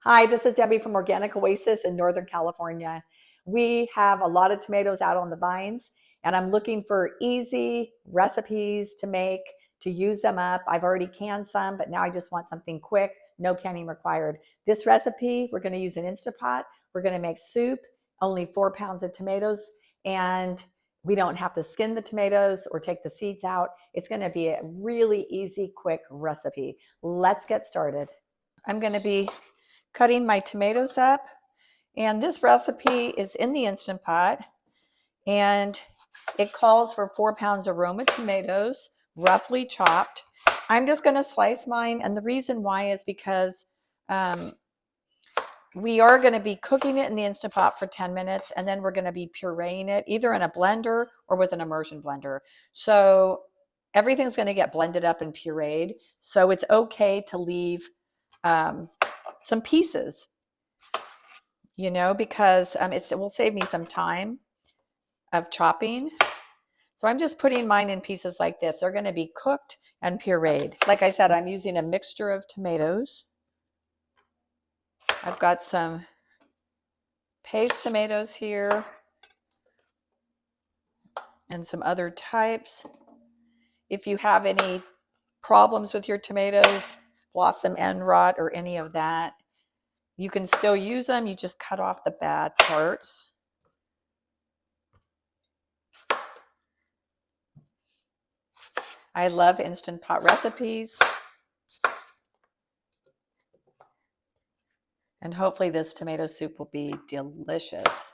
Hi, this is Debbie from Organic Oasis in Northern California. We have a lot of tomatoes out on the vines, and I'm looking for easy recipes to make to use them up. I've already canned some, but now I just want something quick, no canning required. This recipe, we're going to use an Instant Pot. We're going to make soup, only 4 pounds of tomatoes, and we don't have to skin the tomatoes or take the seeds out. It's going to be a really easy, quick recipe. Let's get started. I'm going to be cutting my tomatoes up, and this recipe is in the Instant Pot, and it calls for 4 pounds of Roma tomatoes, roughly chopped. I'm just going to slice mine, and the reason why is because we are going to be cooking it in the Instant Pot for 10 minutes, and then we're going to be pureeing it either in a blender or with an immersion blender. So everything's going to get blended up and pureed, so it's okay to leave some pieces, because it will save me some time of chopping. So I'm just putting mine in pieces like this. They're going to be cooked and pureed. Like I said, I'm using a mixture of tomatoes. I've got some paste tomatoes here and some other types. If you have any problems with your tomatoes, blossom end rot or any of that, you can still use them. You just cut off the bad parts. I love Instant Pot recipes. And hopefully this tomato soup will be delicious.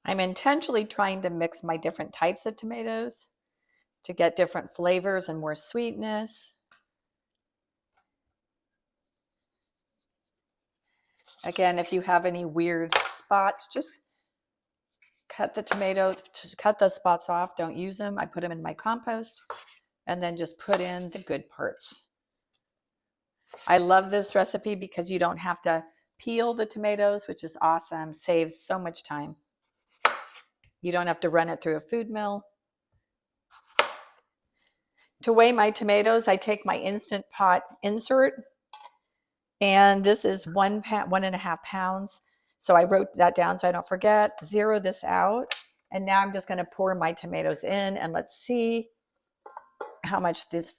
I'm intentionally trying to mix my different types of tomatoes to get different flavors and more sweetness. Again, if you have any weird spots, just cut the spots off. Don't use them. I put them in my compost and then just put in the good parts. I love this recipe because you don't have to peel the tomatoes, which is awesome. Saves so much time. You don't have to run it through a food mill. To weigh my tomatoes, I take my Instant Pot insert, and this is 1.5 pounds. So I wrote that down so I don't forget. Zero this out, and now I'm just going to pour my tomatoes in, and let's see how much this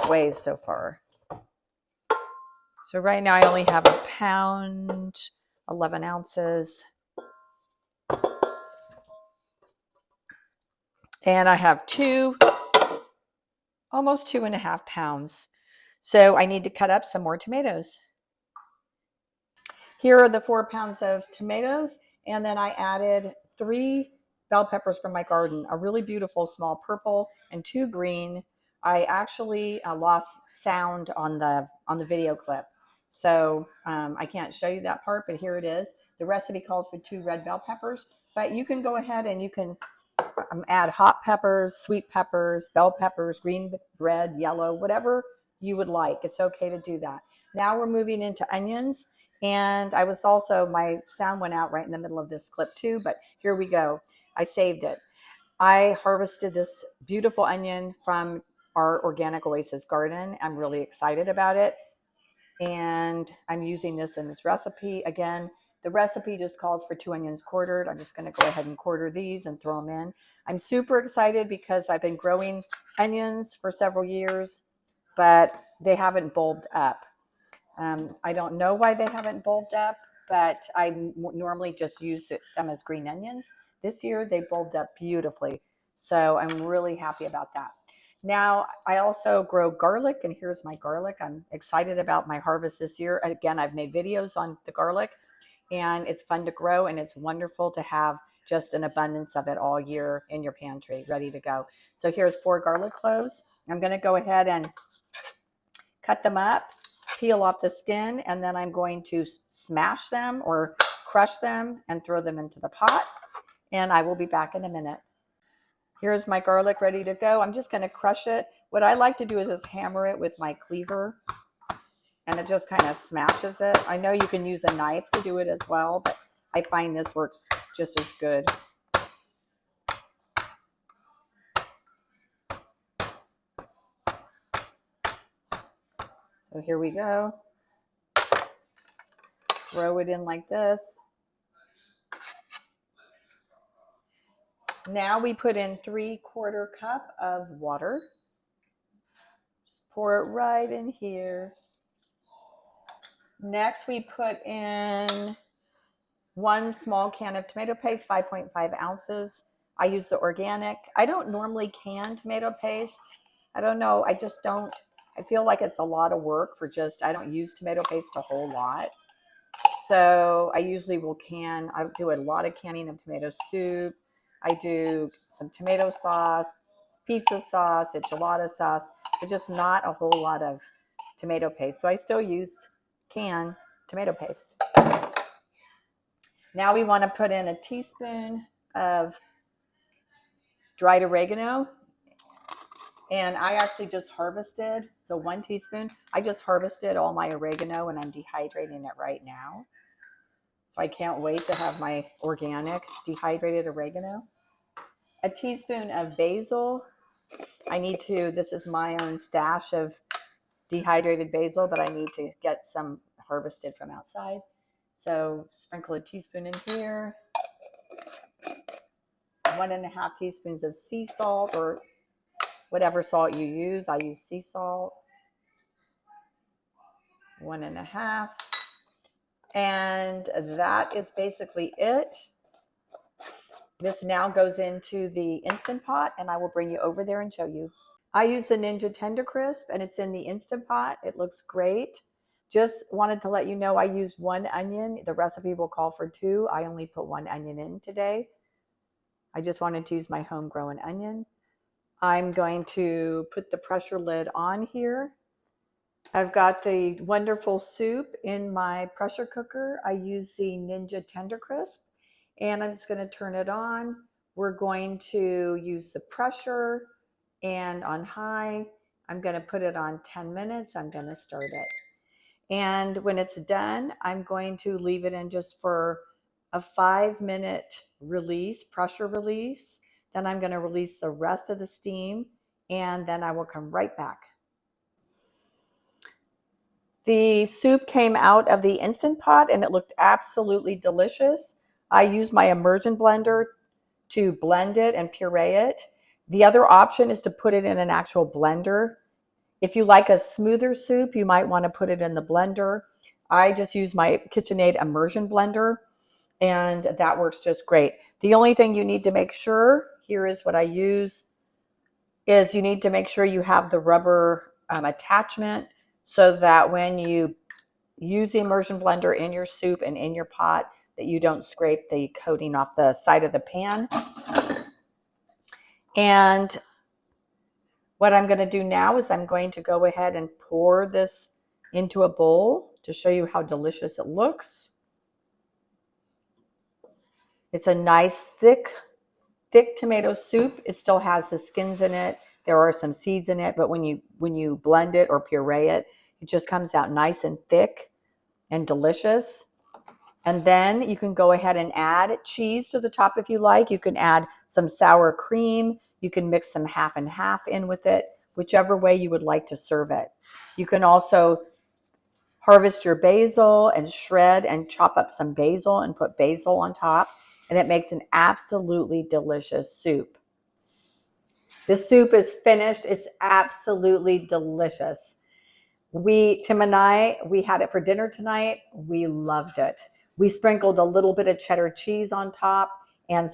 weighs so far. So right now I only have 1 pound, 11 ounces, and I have almost 2.5 pounds. So I need to cut up some more tomatoes. Here are the 4 pounds of tomatoes, and then I added 3 bell peppers from my garden, a really beautiful small purple and 2 green. I actually lost sound on the video clip, so I can't show you that part, but here it is. The recipe calls for 2 red bell peppers, but you can go ahead and you can add hot peppers, sweet peppers, bell peppers, green, red, yellow, whatever you would like. It's okay to do that. Now we're moving into onions. And my sound went out right in the middle of this clip too, but here we go. I saved it. I harvested this beautiful onion from our Organic Oasis garden. I'm really excited about it. And I'm using this in this recipe. Again, the recipe just calls for 2 onions quartered. I'm just going to go ahead and quarter these and throw them in. I'm super excited because I've been growing onions for several years, but they haven't bulbed up. I don't know why they haven't bulbed up, but I normally just use them as green onions. This year they bulbed up beautifully, so I'm really happy about that. Now I also grow garlic, and here's my garlic. I'm excited about my harvest this year. Again, I've made videos on the garlic, and it's fun to grow, and it's wonderful to have just an abundance of it all year in your pantry, ready to go. So here's 4 garlic cloves. I'm going to go ahead and cut them up, peel off the skin, and then I'm going to smash them or crush them and throw them into the pot. And I will be back in a minute. Here's my garlic ready to go. I'm just going to crush it. What I like to do is just hammer it with my cleaver. and it just kind of smashes it. I know you can use a knife to do it as well, but I find this works just as good. So here we go. Throw it in like this. Now we put in 3/4 cup of water. Just pour it right in here. Next, we put in 1 small can of tomato paste, 5.5 ounces. I use the organic. I don't normally can tomato paste. I don't know. I just don't. I feel like it's a lot of work for just, I don't use tomato paste a whole lot. So I usually will can. I do a lot of canning of tomato soup. I do some tomato sauce, pizza sauce, enchilada sauce, but just not a whole lot of tomato paste. So I still use canned tomato paste. Now we want to put in a teaspoon of dried oregano. And I actually just harvested, so 1 teaspoon. I just harvested all my oregano and I'm dehydrating it right now. So I can't wait to have my organic dehydrated oregano. A teaspoon of basil. This is my own stash of dehydrated basil, but I need to get some harvested from outside. So sprinkle a teaspoon in here. 1.5 teaspoons of sea salt, or whatever salt you use. I use sea salt. 1.5. And that is basically it. This now goes into the Instant Pot, and I will bring you over there and show you. I use the Ninja Tender Crisp, and it's in the Instant Pot. It looks great. Just wanted to let you know I used 1 onion. The recipe will call for 2. I only put 1 onion in today. I just wanted to use my homegrown onion. I'm going to put the pressure lid on here. I've got the wonderful soup in my pressure cooker. I use the Ninja Tender Crisp, and I'm just going to turn it on. We're going to use the pressure, and on high, I'm going to put it on 10 minutes. I'm going to start it. And when it's done, I'm going to leave it in just for a 5-minute release, pressure release. Then I'm going to release the rest of the steam, and then I will come right back. The soup came out of the Instant Pot and it looked absolutely delicious. I use my immersion blender to blend it and puree it. The other option is to put it in an actual blender. If you like a smoother soup, you might want to put it in the blender. I just use my KitchenAid immersion blender, and that works just great. The only thing you need to make sure, here is what I use, is you need to make sure you have the rubber attachment, so that when you use the immersion blender in your soup and in your pot, that you don't scrape the coating off the side of the pan. And what I'm going to do now is I'm going to go ahead and pour this into a bowl to show you how delicious it looks. It's a nice thick tomato soup. It still has the skins in it. There are some seeds in it, but when you blend it or puree it, it just comes out nice and thick and delicious. And then you can go ahead and add cheese to the top if you like. You can add some sour cream. You can mix some half and half in with it, whichever way you would like to serve it. You can also harvest your basil and shred and chop up some basil and put basil on top, and it makes an absolutely delicious soup. The soup is finished. It's absolutely delicious. Tim and I, we had it for dinner tonight. We loved it. We sprinkled a little bit of cheddar cheese on top, and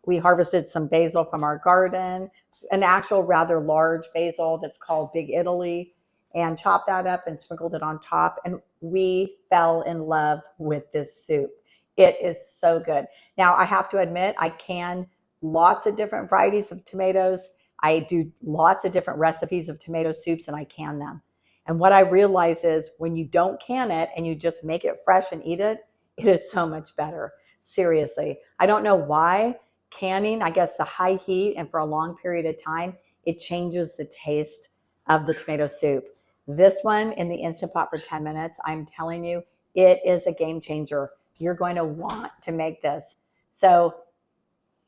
we harvested some basil from our garden, an actual rather large basil that's called Big Italy, and chopped that up and sprinkled it on top. And we fell in love with this soup. It is so good. Now, I have to admit, I can lots of different varieties of tomatoes. I do lots of different recipes of tomato soups, and I can them. And what I realize is when you don't can it and you just make it fresh and eat it, it is so much better. Seriously. I don't know why. Canning, I guess the high heat and for a long period of time, it changes the taste of the tomato soup. This one in the Instant Pot for 10 minutes, I'm telling you, it is a game changer. You're going to want to make this. So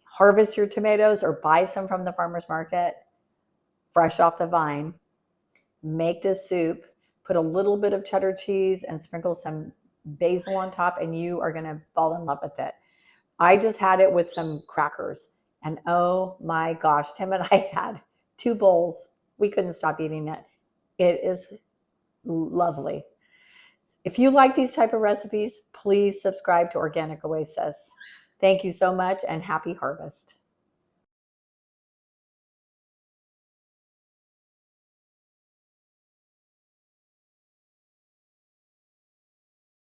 harvest your tomatoes or buy some from the farmer's market, fresh off the vine. Make this soup, put a little bit of cheddar cheese and sprinkle some basil on top, and you are going to fall in love with it. I just had it with some crackers, and oh my gosh, Tim and I had 2 bowls. We couldn't stop eating it. It is lovely. If you like these type of recipes, please subscribe to Organic Oasis. Thank you so much and happy harvest.